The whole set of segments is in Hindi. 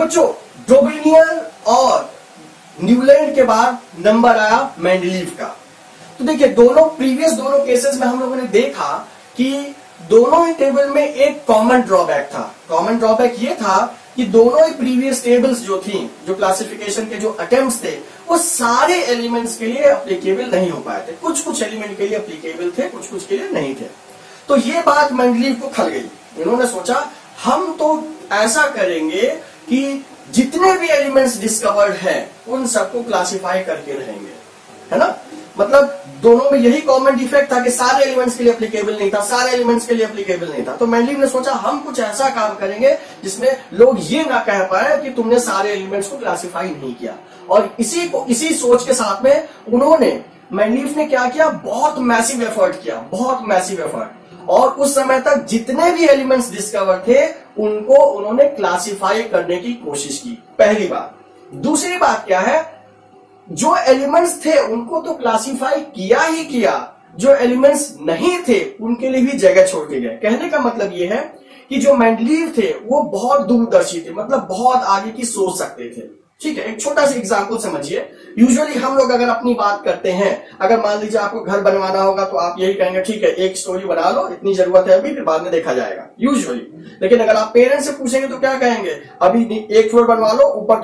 बच्चों डोबिनियर और न्यूलैंड के बाद नंबर आया मेंडलीव का। तो देखिए दोनों केसेस में हम लोगों ने देखा कि दोनों ही टेबल में एक कॉमन ड्रॉबैक था। कॉमन ड्रॉबैक ये था कि दोनों ही प्रीवियस टेबल्स जो थी, जो क्लासिफिकेशन के जो अटेम्प्ट्स थे, वो सारे एलिमेंट्स के लिए एप्लीकेबल नहीं हो पाए थे। कुछ कुछ एलिमेंट के लिए एप्लीकेबल थे, कुछ कुछ के लिए नहीं थे। तो ये बात मेंडलीव को खल गई। इन्होंने सोचा हम तो ऐसा करेंगे कि जितने भी एलिमेंट्स डिस्कवर्ड है उन सबको क्लासिफाई करके रहेंगे, है ना। मतलब दोनों में यही कॉमन डिफेक्ट था कि सारे एलिमेंट्स के लिए एप्लीकेबल नहीं था, सारे एलिमेंट्स के लिए एप्लीकेबल नहीं था। तो मेंडलीव ने सोचा हम कुछ ऐसा काम करेंगे जिसमें लोग ये ना कह पाए कि तुमने सारे एलिमेंट्स को क्लासिफाई नहीं किया। और इसी सोच के साथ में मेंडलीव ने क्या किया, बहुत मैसिव एफर्ट किया, बहुत मैसिव एफर्ट। और उस समय तक जितने भी एलिमेंट्स डिस्कवर थे उनको उन्होंने क्लासिफाई करने की कोशिश की, पहली बात। दूसरी बात क्या है, जो एलिमेंट्स थे उनको तो क्लासिफाई किया ही किया, जो एलिमेंट्स नहीं थे उनके लिए भी जगह छोड़ के गए। कहने का मतलब यह है कि जो मेंडलीव थे वो बहुत दूरदर्शी थे, मतलब बहुत आगे की सोच सकते थे। ठीक है, एक छोटा सा एग्जांपल समझिए। यूजुअली हम लोग अगर अपनी बात करते हैं, अगर मान लीजिए आपको घर बनवाना होगा तो आप यही कहेंगे ठीक है एक स्टोरी बना लो, इतनी जरूरत है अभी, फिर बाद में देखा जाएगा यूजुअली। लेकिन अगर आप पेरेंट्स से पूछेंगे तो क्या कहेंगे, अभी एक फ्लोर बनवा लो, ऊपर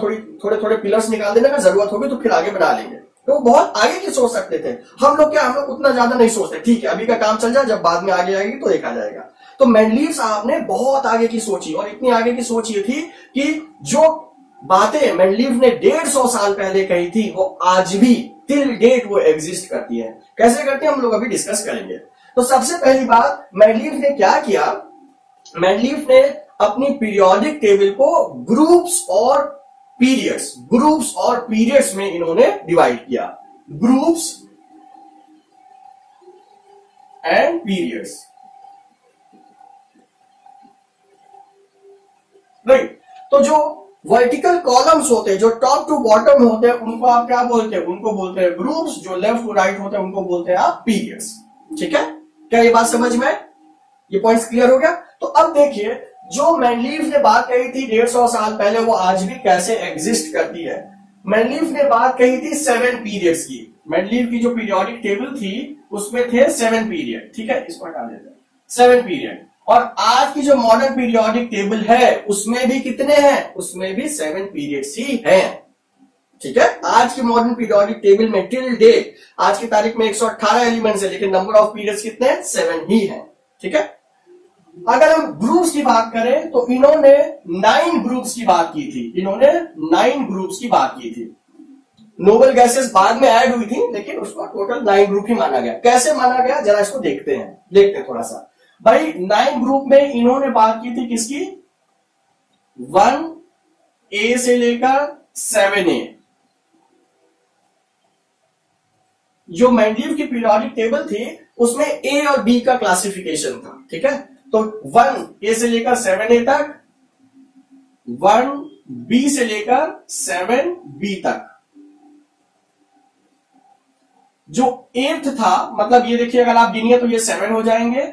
थोड़े पिलर्स निकाल देने का, जरूरत होगी तो फिर आगे बना लेंगे। तो बहुत आगे की सोच सकते थे। हम लोग उतना ज्यादा नहीं सोचते, ठीक है अभी का काम चल जाए, जब बाद में आगे आएगी तो देखा जाएगा। तो मेंडलीव साहब ने बहुत आगे की सोची, और इतनी आगे की सोच ये थी कि जो बातें मेंडलीव ने 150 साल पहले कही थी वो आज भी टिल डेट वो एग्जिस्ट करती है। कैसे करती है हम लोग अभी डिस्कस करेंगे। तो सबसे पहली बात मेंडलीव ने क्या किया, मेंडलीव ने अपनी पीरियोडिक टेबल को ग्रुप्स और पीरियड्स में इन्होंने डिवाइड किया, ग्रुप्स एंड पीरियड्स, राइट। तो जो वर्टिकल कॉलम्स होते हैं, जो टॉप टू बॉटम होते हैं, उनको आप क्या बोलते हैं, उनको बोलते हैं ग्रुप्स। जो लेफ्ट टू राइट होते हैं उनको बोलते हैं आप पीरियड्स। ठीक है, क्या ये बात समझ में, ये पॉइंट्स क्लियर हो गया। तो अब देखिए जो मेंडलीव ने बात कही थी 150 साल पहले वो आज भी कैसे एग्जिस्ट करती है। मेंडलीव ने बात कही थी 7 पीरियड्स की। मेंडलीव की जो पीरियोडिक टेबल थी उसमें थे 7 पीरियड। ठीक है, इसको हटा देते हैं, 7 पीरियड। और आज की जो मॉडर्न पीरियोडिक टेबल है उसमें भी कितने हैं, उसमें भी 7 पीरियड्स ही हैं। ठीक है, आज की मॉडर्न पीरियोडिक टेबल में टिल डेट आज की तारीख में 118 एलिमेंट्स है, लेकिन नंबर ऑफ पीरियड्स कितने हैं, 7 ही हैं। ठीक है, अगर हम ग्रुप्स की बात करें तो इन्होंने 9 ग्रुप्स की बात की थी, इन्होंने 9 ग्रुप्स की बात की थी। नोबल गैसेस बाद में ऐड हुई थी, लेकिन उसका टोटल 9 ग्रुप ही माना गया। कैसे माना गया जरा इसको देखते हैं थोड़ा सा। भाई 9 ग्रुप में इन्होंने बात की थी किसकी, 1A से लेकर 7A। जो मेंडलीव की पीरियोडिक टेबल थी उसमें A और B का क्लासिफिकेशन था। ठीक है, तो 1A से लेकर 7A तक, 1B से लेकर 7B तक। जो 8th था, मतलब ये देखिए अगर आप गिनिए तो ये 7 हो जाएंगे,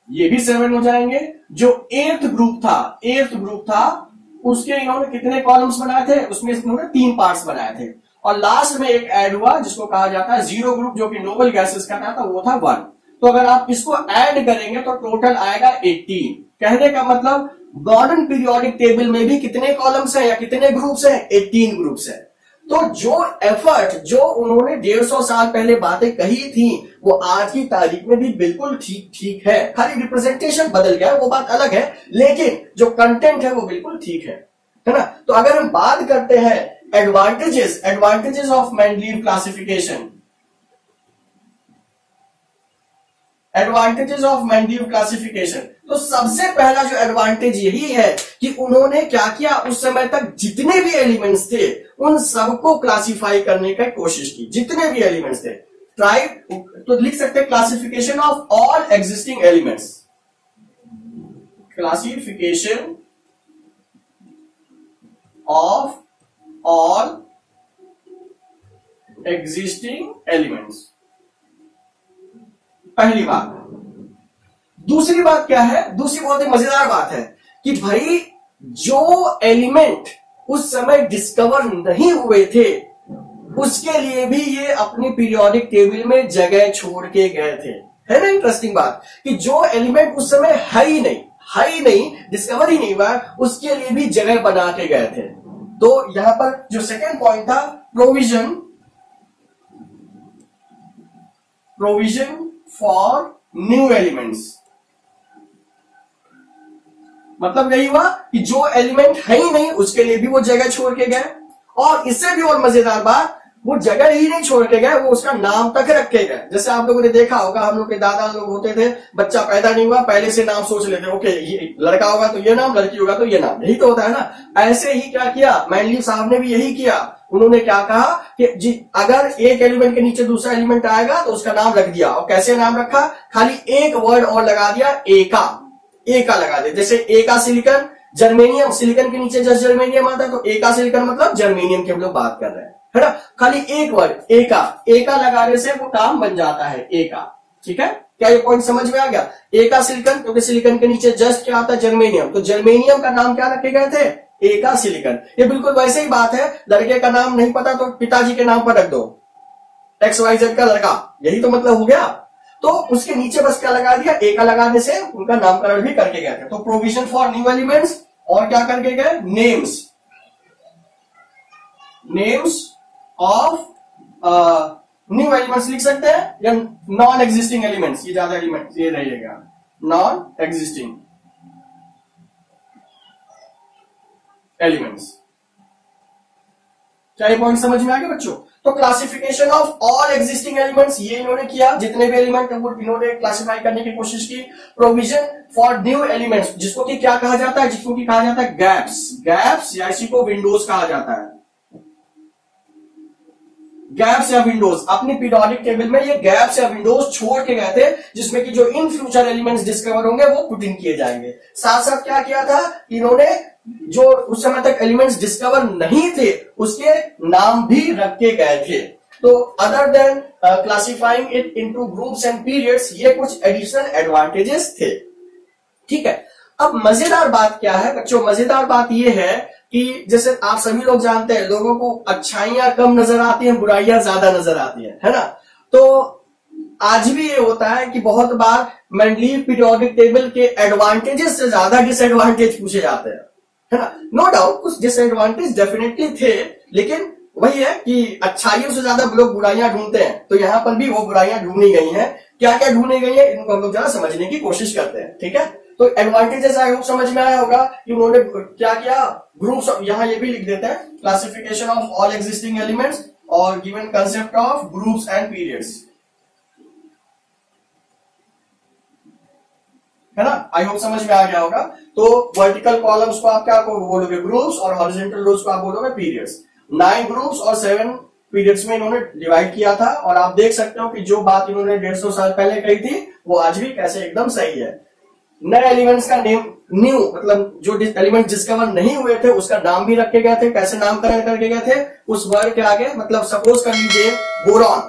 ये भी 7 हो जाएंगे। जो 8th ग्रुप था उसके इन्होंने कितने कॉलम्स बनाए थे, उसमें इन्होंने 3 पार्ट्स बनाए थे। और लास्ट में एक ऐड हुआ जिसको कहा जाता है 0 ग्रुप, जो कि नोबल गैसेस का था, वो था 1। तो अगर आप इसको ऐड करेंगे तो टोटल आएगा 18। कहने का मतलब मॉडर्न पीरियोडिक टेबल में भी कितने कॉलम्स हैं या कितने ग्रुप्स हैं, 18 ग्रुप्स हैं। तो जो एफर्ट, जो उन्होंने 150 साल पहले बातें कही थी वो आज की तारीख में भी बिल्कुल ठीक है। खाली रिप्रेजेंटेशन बदल गया वो बात अलग है, लेकिन जो कंटेंट है वो बिल्कुल ठीक है ना। तो अगर हम बात करते हैं advantages of Mendeleev classification, advantages of Mendeleev classification, तो सबसे पहला जो एडवांटेज यही है कि उन्होंने क्या किया, उस समय तक जितने भी एलिमेंट्स थे उन सबको क्लासिफाई करने की कोशिश की। जितने भी एलिमेंट्स थे, ट्राई तो लिख सकते हैं classification of all existing elements, classification of all existing elements, पहली बात। दूसरी बात क्या है, दूसरी बहुत ही मजेदार बात है कि भाई जो एलिमेंट उस समय डिस्कवर नहीं हुए थे, उसके लिए भी ये अपनी पीरियोडिक टेबल में जगह छोड़ के गए थे। है ना इंटरेस्टिंग बात, कि जो एलिमेंट उस समय है ही नहीं, डिस्कवर ही नहीं हुआ, उसके लिए भी जगह बना के गए थे। तो यहां पर जो सेकेंड पॉइंट था, प्रोविजन फॉर न्यू एलिमेंट्स, मतलब यही हुआ कि जो एलिमेंट है ही नहीं उसके लिए भी वो जगह छोड़ के गए, और इससे भी और मजेदार बात, वो जगह ही नहीं छोड़ के गए, वो उसका नाम तक रख के गए। जैसे आप लोगों ने देखा होगा, हम लोग के दादा लोग होते थे, बच्चा पैदा नहीं हुआ पहले से नाम सोच लेते, ओके ये लड़का होगा तो ये नाम, लड़की होगा तो ये नाम, यही तो होता है ना। ऐसे ही क्या किया, मेंडलीव साहब ने भी यही किया। उन्होंने क्या कहा कि जी अगर एक एलिमेंट के नीचे दूसरा एलिमेंट आएगा तो उसका नाम रख दिया, और कैसे नाम रखा, खाली एक वर्ड और लगा दिया, एका लगा दिया। जैसे एका सिलिकन, जर्मेनियम, सिलिकन के नीचे जस्ट जर्मेनियम आता है, तो एका सिलिकन मतलब जर्मेनियम की हम लोग बात कर रहे हैं, है ना। खाली एक वर्ड एका लगाने से वो काम बन जाता है, एका। ठीक है, क्या ये पॉइंट समझ में आ गया? एका सिलिकन, क्योंकि सिलिकन के नीचे जस्ट क्या आता है, जर्मेनियम, तो जर्मेनियम का नाम क्या रखे गए थे, एका सिलिकन। ये बिल्कुल वैसे ही बात है, लड़के का नाम नहीं पता तो पिताजी के नाम पर रख दो, XYZ का लड़का, यही तो मतलब हो गया। तो उसके नीचे बस क्या लगा दिया, एका लगाने से उनका नामकरण भी करके गए थे। तो प्रोविजन फॉर न्यू एलिमेंट्स, और क्या करके गए, नेम्स ऑफ न्यू एलिमेंट्स लिख सकते हैं, या नॉन एग्जिस्टिंग एलिमेंट्स, ये ज्यादा एलिमेंट्स ये रहेगा, नॉन एग्जिस्टिंग एलिमेंट्स। क्या ये पॉइंट समझ में आ गया बच्चों? तो classification of all existing elements, ये इन्होंने किया, जितने भी एलिमेंट है वो इन्होंने क्लासिफाई करने की कोशिश की। प्रोविजन फॉर न्यू एलिमेंट्स, जिसको कि क्या कहा जाता है, जिसको कि कहा जाता है गैप्स, या इसी को विंडोज कहा जाता है, गैप्स या विंडोज। अपनी पीरियोडिक टेबल में ये गैप्स या विंडोज छोड़ के गए थे, जिसमें कि जो इन फ्यूचर एलिमेंट्स डिस्कवर होंगे वो पुट इन किए जाएंगे। साथ साथ क्या किया था इन्होंने, जो उस समय तक एलिमेंट्स डिस्कवर नहीं थे उसके नाम भी रख के गए थे। तो other than classifying it into groups and periods, ये कुछ एडिशनल एडवांटेजेस थे। ठीक है, अब मजेदार बात क्या है बच्चों, मजेदार बात यह है कि जैसे आप सभी लोग जानते हैं, लोगों को अच्छाइयां कम नजर आती हैं, बुराइयां ज्यादा नजर आती हैं, है ना। तो आज भी ये होता है कि बहुत बार मेंडलीव पीरियोडिक टेबल के एडवांटेजेस से ज्यादा डिसएडवांटेज पूछे जाते हैं, है ना। नो डाउट कुछ डिसएडवांटेज डेफिनेटली थे, लेकिन वही है कि अच्छाइयों से ज्यादा लोग बुराइयां ढूंढते हैं, तो यहां पर भी वो बुराइयां ढूंढी गई हैं। क्या क्या ढूंढी गई है, इनको हम लोग जरा समझने की कोशिश करते हैं। ठीक है, तो एडवांटेजेस आई होप समझ में आया होगा कि उन्होंने क्या किया, ग्रुप्स, यहां ये भी लिख देते हैं, classification of all existing elements, और given concept of groups and periods, है ना। आई होप समझ में आ गया होगा। तो वर्टिकल कॉलम्स को आप क्या बोलोगे, ग्रुप्स, और हॉरिजॉन्टल रोज को आप बोलोगे पीरियड्स। 9 ग्रुप्स और 7 पीरियड्स में इन्होंने डिवाइड किया था, और आप देख सकते हो कि जो बात इन्होंने 150 साल पहले कही थी वो आज भी कैसे एकदम सही है। नए एलिमेंट्स का नेम, न्यू मतलब जो एलिमेंट डिस्कवर नहीं हुए थे उसका नाम भी रखे गए थे। कैसे नामकरण करके गए थे, उस वर्ड के आगे, मतलब सपोज कर लीजिए बोरॉन,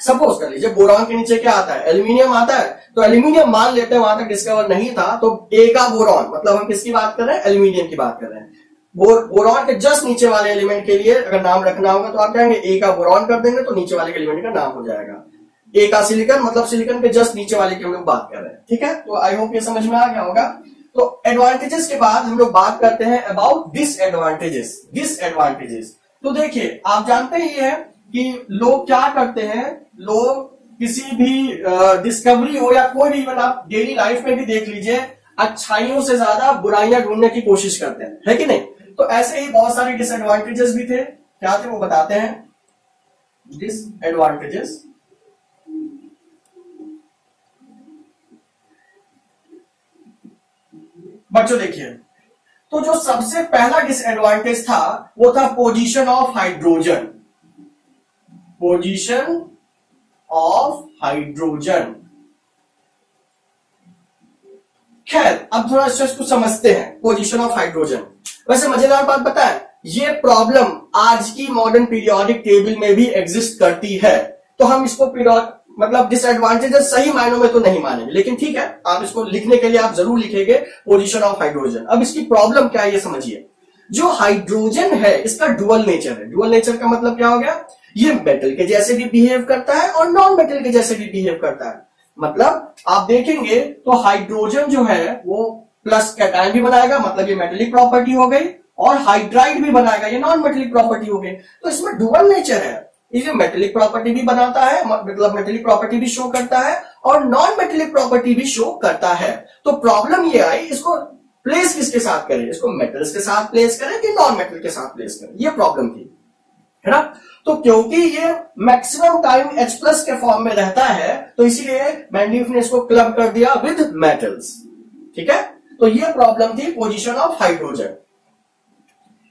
सपोज कर लीजिए बोरॉन के नीचे क्या आता है, एल्यूमिनियम आता है, तो एल्यूमिनियम मान लेते हैं वहां तक डिस्कवर नहीं था, तो एका बोरॉन, मतलब हम किसकी बात कर रहे हैं, एल्यूमिनियम की बात कर रहे हैं। बोरॉन के जस्ट नीचे वाले एलिमेंट के लिए अगर नाम रखना होगा तो आप कहेंगे एका बोरॉन कर देंगे, तो नीचे वाले एलिमेंट का नाम हो जाएगा। एका सिलिकन, मतलब सिलिकन के जस्ट नीचे वाले की हम लोग बात कर रहे हैं। ठीक है, तो आई होप ये समझ में आ गया होगा। तो एडवांटेजेस के बाद हम लोग बात करते हैं अबाउट डिसएडवांटेजेस। तो देखिए, आप जानते ही है कि लोग क्या करते हैं, लोग किसी भी डिस्कवरी हो या कोई भी, इवन आप डेली लाइफ में भी देख लीजिए, अच्छाइयों से ज्यादा बुराइयां ढूंढने की कोशिश करते हैं, है कि नहीं। तो ऐसे ही बहुत सारे डिसएडवांटेजेस भी थे। क्या थे वो बताते हैं, डिसएडवांटेजेस। बच्चों देखिए, तो जो सबसे पहला डिसएडवांटेज था वो था position of hydrogen, position of hydrogen. खैर, अब थोड़ा इसको समझते हैं, पोजीशन ऑफ हाइड्रोजन। वैसे मजेदार बात पता है, ये प्रॉब्लम आज की मॉडर्न पीरियोडिक टेबल में भी एग्जिस्ट करती है, तो हम इसको मतलब डिसएडवांटेजेस सही मायनों में तो नहीं मानेंगे, लेकिन ठीक है, आप इसको लिखने के लिए आप जरूर लिखेंगे पोजीशन ऑफ हाइड्रोजन। अब इसकी प्रॉब्लम क्या है ये समझिए। जो हाइड्रोजन है इसका डुअल नेचर है। डुअल नेचर का मतलब क्या हो गया, ये मेटल के जैसे भी बिहेव करता है और नॉन मेटल के जैसे भी बिहेव करता है। मतलब आप देखेंगे तो हाइड्रोजन जो है वो प्लस कैटायन भी बनाएगा, मतलब ये मेटेलिक प्रॉपर्टी हो गई, और हाइड्राइड भी बनाएगा, ये नॉन मेटेलिक प्रॉपर्टी हो गई। तो इसमें डुअल नेचर है, ये मेटेलिक प्रॉपर्टी भी बनाता है, मतलब मेटेलिक प्रॉपर्टी भी शो करता है और नॉन मेटेलिक प्रॉपर्टी भी शो करता है। तो प्रॉब्लम ये आई, इसको प्लेस किसके साथ करें, इसको मेटल्स के साथ प्लेस करें कि नॉन मेटल के साथ प्लेस करें, ये प्रॉब्लम थी, है ना। तो क्योंकि ये मैक्सिमम टाइम H+ के फॉर्म में रहता है तो इसीलिए मैंडलीफ ने इसको क्लब कर दिया विद मेटल्स, ठीक है। तो ये प्रॉब्लम थी पोजीशन ऑफ हाइड्रोजन।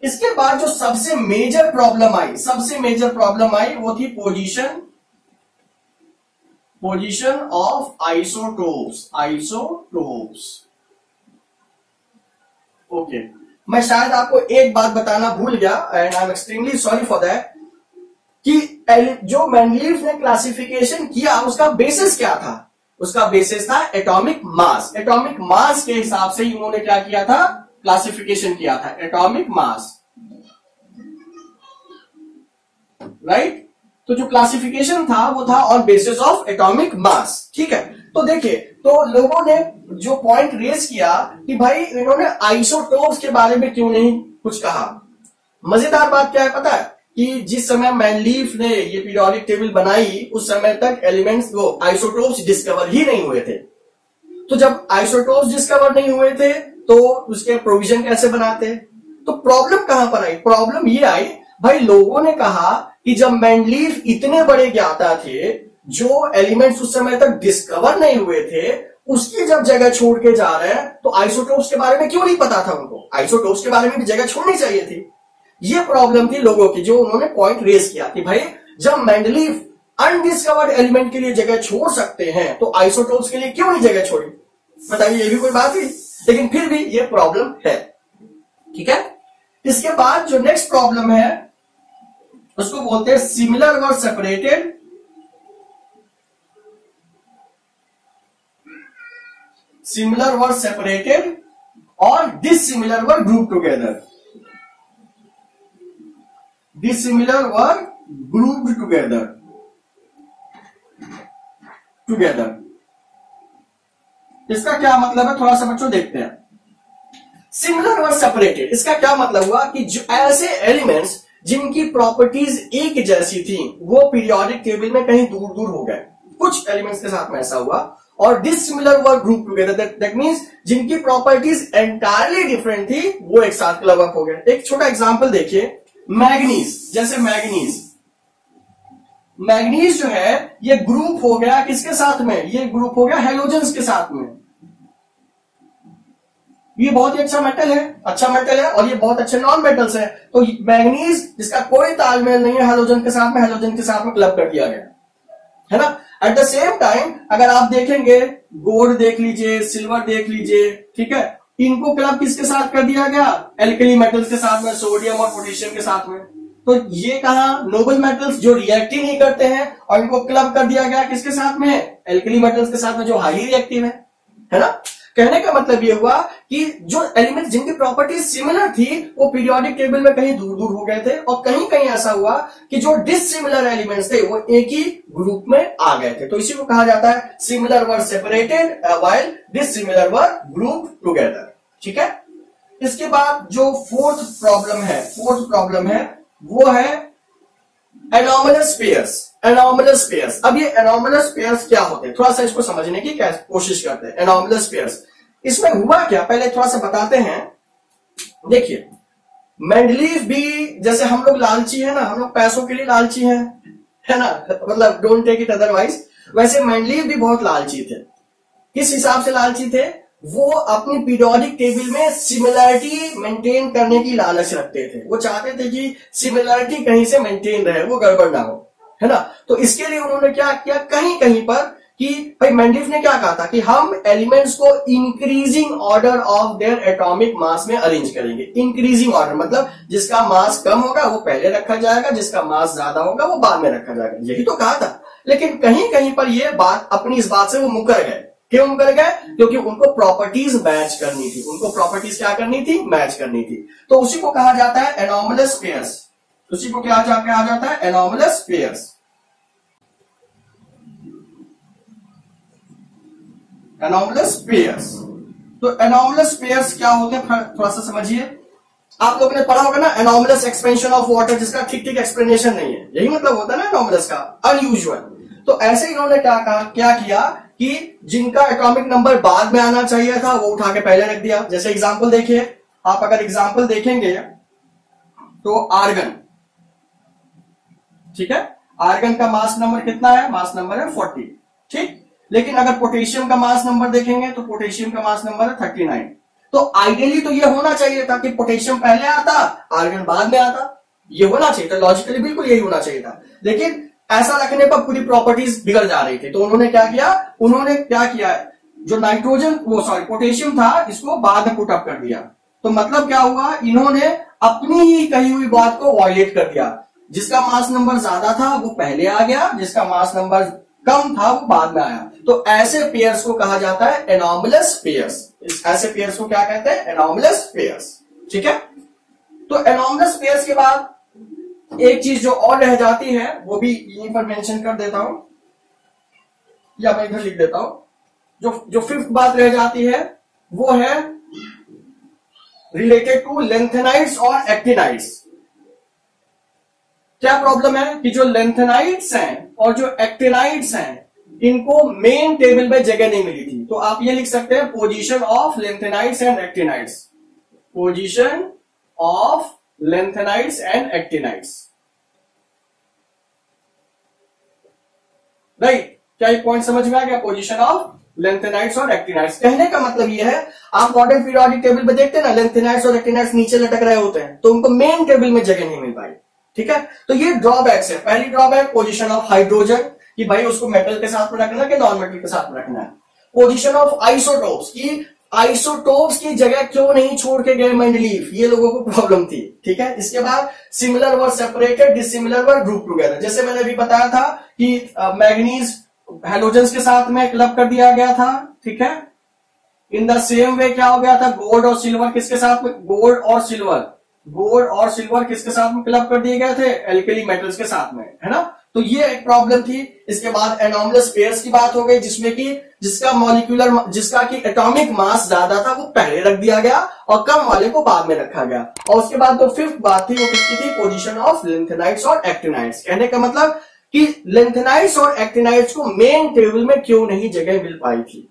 इसके बाद जो सबसे मेजर प्रॉब्लम आई वो थी पोजीशन ऑफ आइसोटोप्स। ओके, मैं शायद आपको एक बात बताना भूल गया and I am extremely sorry for that, कि जो मैंडलीफ ने क्लासिफिकेशन किया उसका बेसिस क्या था, उसका बेसिस था एटॉमिक मास। एटॉमिक मास के हिसाब से ही उन्होंने क्या किया था, क्लासिफिकेशन किया था, एटॉमिक मास, राइट। तो जो क्लासिफिकेशन था वो था on basis of atomic mass, ठीक है। तो देखिए, तो लोगों ने जो पॉइंट रेज किया कि भाई इन्होंने आइसोटोप्स के बारे में क्यों नहीं कुछ कहा। मजेदार बात क्या है पता है, कि जिस समय मैनलीफ ने ये पीरियोडिक टेबल बनाई उस समय तक एलिमेंट्स वो आइसोटोप्स डिस्कवर ही नहीं हुए थे। तो जब आइसोटोप्स डिस्कवर नहीं हुए थे तो उसके प्रोविजन कैसे बनाते। तो प्रॉब्लम कहां पर आई, प्रॉब्लम ये आई भाई, लोगों ने कहा कि जब मैनलीफ इतने बड़े ज्ञाता थे, जो एलिमेंट्स उस समय तक डिस्कवर नहीं हुए थे, उसकी जब जगह छोड़ के जा रहे हैं तो आइसोटोप्स के बारे में क्यों नहीं पता था उनको, आइसोटोप्स के बारे में भी जगह छोड़नी चाहिए थी। ये प्रॉब्लम थी लोगों की, जो उन्होंने पॉइंट रेज किया कि भाई जब मैंडलीफ अनडिस्कवर्ड एलिमेंट के लिए जगह छोड़ सकते हैं तो आइसोटोप्स के लिए क्यों नहीं जगह छोड़ी। बताइए, ये भी कोई बात हुई, लेकिन फिर भी ये प्रॉब्लम है, ठीक है। इसके बाद जो नेक्स्ट प्रॉब्लम है उसको बोलते हैं सिमिलर व सेपरेटेड, और डिसिमिलर व ग्रुप टुगेदर, डिसिमिलर व ग्रुप्ड टुगेदर। इसका क्या मतलब है, थोड़ा सा बच्चों देखते हैं। सिमिलर और सेपरेटेड, इसका क्या मतलब हुआ कि जो ऐसे एलिमेंट्स जिनकी प्रॉपर्टीज एक जैसी थी वो पीरियोडिक टेबल में कहीं दूर दूर हो गए, कुछ एलिमेंट्स के साथ में ऐसा हुआ। और dissimilar were group together, that means जिनकी प्रॉपर्टीज एंटायरली डिफरेंट थी वो एक साथ क्लब अप हो गए। एक छोटा एग्जांपल देखिए, मैग्नीज, जैसे मैग्नीज जो है ये ग्रुप हो गया किसके साथ में, ये ग्रुप हो गया हेलोजेंस के साथ में। ये बहुत ही अच्छा मेटल है और ये बहुत अच्छे नॉन मेटल्स है। तो मैग्नीज जिसका कोई तालमेल नहीं है हेलोजन के साथ में क्लब कर दिया गया, है ना। एट द सेम टाइम अगर आप देखेंगे, गोल्ड देख लीजिए, सिल्वर देख लीजिए, ठीक है, इनको क्लब किसके साथ कर दिया गया, एल्कली मेटल्स के साथ में, सोडियम और पोटेशियम के साथ में। तो ये कहा नोबल मेटल्स जो रिएक्टिव नहीं करते हैं और इनको क्लब कर दिया गया किसके साथ में, एल्कली मेटल्स के साथ में जो हाईली रिएक्टिव है ना। कहने का मतलब ये हुआ कि जो एलिमेंट्स जिनकी प्रॉपर्टीज सिमिलर थी वो पीरियोडिक टेबल में कहीं दूर दूर हो गए थे, और कहीं कहीं ऐसा हुआ कि जो डिसिमिलर एलिमेंट्स थे वो एक ही ग्रुप में आ गए थे। तो इसी को कहा जाता है सिमिलर वर सेपरेटेड व्हाइल डिसिमिलर वर ग्रुप टुगेदर, ठीक है। इसके बाद जो फोर्थ प्रॉब्लम है वो है एनॉमलस पेयर्स। अब ये एनॉमलस पेयर्स क्या होते हैं, थोड़ा सा इसको समझने की कोशिश करते हैं। एनॉमलस पेयर्स, इसमें हुआ क्या पहले थोड़ा सा बताते हैं। देखिए, मेंडलीफ भी जैसे हम लोग लालची है ना, हम लोग पैसों के लिए लालची है ना, मतलब डोंट टेक इट अदरवाइज। वैसे मेंडलीफ भी बहुत लालची थे। किस हिसाब से लालची थे, वो अपनी पीरियोडिक टेबल में सिमिलरिटी मेंटेन करने की लालच रखते थे। वो चाहते थे कि सिमिलरिटी कहीं से मेंटेन रहे, वो गड़बड़ ना हो, है ना। तो इसके लिए उन्होंने क्या किया, कहीं कहीं पर कि भाई मेंडलीफ ने क्या कहा था कि हम एलिमेंट्स को increasing order of their atomic mass में अरेंज करेंगे। इंक्रीजिंग ऑर्डर मतलब जिसका मास कम होगा वो पहले रखा जाएगा, जिसका मास ज्यादा होगा वो बाद में रखा जाएगा, यही तो कहा था। लेकिन कहीं कहीं पर ये बात, अपनी इस बात से वो मुकर गए। क्यों कर गए? क्योंकि उनको प्रॉपर्टीज मैच करनी थी, उनको प्रॉपर्टीज क्या करनी थी? मैच करनी थी। तो उसी को कहा जाता है एनॉमलस पेयर्स, उसी को क्या कहा जाता है? Anomalous pairs. Anomalous pairs. तो एनॉमलस पेयर्स क्या होते हैं थोड़ा सा समझिए। आप लोगों ने पढ़ा होगा ना एनॉमलस एक्सपेंशन ऑफ वाटर, जिसका ठीक ठीक एक्सप्लेनेशन नहीं है, यही मतलब होता है ना एनॉमलस का, अनयूजुअल। तो ऐसे इन्होंने क्या किया कि जिनका एटॉमिक नंबर बाद में आना चाहिए था वो उठा के पहले रख दिया। जैसे एग्जांपल देखिए, आप अगर एग्जांपल देखेंगे तो आर्गन, ठीक है, आर्गन का मास नंबर कितना है? मास नंबर है 40, ठीक। लेकिन अगर पोटेशियम का मास नंबर देखेंगे तो पोटेशियम का मास नंबर है 39। तो आइडियली तो ये होना चाहिए था कि पोटेशियम पहले आता, आर्गन बाद में आता, ये होना चाहिए था, लॉजिकली बिल्कुल यही होना चाहिए था। लेकिन ऐसा रखने पर पूरी प्रॉपर्टीज बिगड़ जा रही थी। तो उन्होंने क्या किया, जो नाइट्रोजन पोटेशियम था इसको बाद में पुट अप कर दिया। तो मतलब क्या हुआ, इन्होंने अपनी ही कही हुई बात को वायलेट कर दिया। जिसका मास नंबर ज्यादा था वो पहले आ गया, जिसका मास नंबर कम था वो बाद में आया। तो ऐसे पेयर्स को कहा जाता है एनॉमलस पेयर्स। ऐसे पेयर्स को क्या कहते हैं? एनॉमलस पेयर्स, ठीक है। तो एनॉमलस पेयर्स के बाद एक चीज जो और रह जाती है वो भी यहीं पर मेंशन कर देता हूं, या मैं इधर लिख देता हूं। जो फिफ्थ बात रह जाती है वो है रिलेटेड टू लेंथेनाइड्स और एक्टिनाइड्स। क्या प्रॉब्लम है कि जो लेंथेनाइड्स हैं और जो एक्टिनाइड्स हैं इनको मेन टेबल में जगह नहीं मिली थी। तो आप ये लिख सकते हैं position of lanthanides and actinides, position of lanthanides and actinides, right. क्या ये पॉइंट समझ में आ गया? पोजीशन ऑफ लेंथेनाइड्स और एक्टिनाइड्स। कहने का मतलब ये है, आप मॉडर्न पीरियोडिक टेबल में देखते हैं ना, लेंथेनाइड्स और एक्टिनाइड्स नीचे लटक रहे होते हैं, तो उनको मेन टेबल में जगह नहीं मिल पाई, ठीक है। तो ये ड्रॉबैक्स है। पहली ड्रॉबैक पोजीशन ऑफ हाइड्रोजन, कि भाई उसको मेटल के साथ में रखना कि नॉन मेटल के साथ में रखना है। पोजीशन ऑफ आइसोटोप्स, की आइसोटोप्स की जगह क्यों नहीं छोड़ के गए मेंडलीफ, ये लोगों को प्रॉब्लम थी, ठीक है। इसके बाद सिमिलर वर सेपरेटेड, डिसिमिलर वर ग्रुप टुगेदर। जैसे मैंने अभी बताया था कि मैग्नीज हेलोजेंस के साथ में क्लब कर दिया गया था, ठीक है। इन द सेम वे क्या हो गया था, गोल्ड और सिल्वर किसके साथ में, गोल्ड और सिल्वर किसके साथ में क्लब कर दिए गए थे, एल्कली मेटल्स के साथ में, है ना। तो ये एक प्रॉब्लम थी। इसके बाद एनॉमलस पेयर्स की बात हो गई, जिसमें कि जिसका की एटॉमिक मास ज्यादा था वो पहले रख दिया गया और कम वाले को बाद में रखा गया। और उसके बाद तो फिफ्थ बात थी वो किसकी थी, पोजीशन ऑफ लेंथेनाइड्स और एक्टिनाइड्स। कहने का मतलब कि लेंथेनाइड्स और एक्टिनाइड्स को मेन टेबल में क्यों नहीं जगह मिल पाई थी,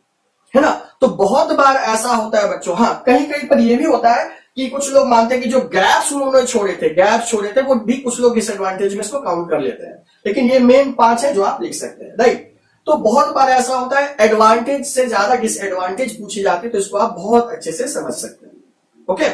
है ना। तो बहुत बार ऐसा होता है बच्चों, हाँ कहीं कहीं पर यह भी होता है कि कुछ लोग मानते हैं कि जो गैप्स उन्होंने छोड़े थे वो भी कुछ लोग डिसएडवांटेज में इसको काउंट कर लेते हैं। लेकिन ये मेन 5 है जो आप लिख सकते हैं, राइट। तो बहुत बार ऐसा होता है एडवांटेज से ज्यादा डिसएडवांटेज पूछी जाती है, तो इसको आप बहुत अच्छे से समझ सकते हैं, ओके।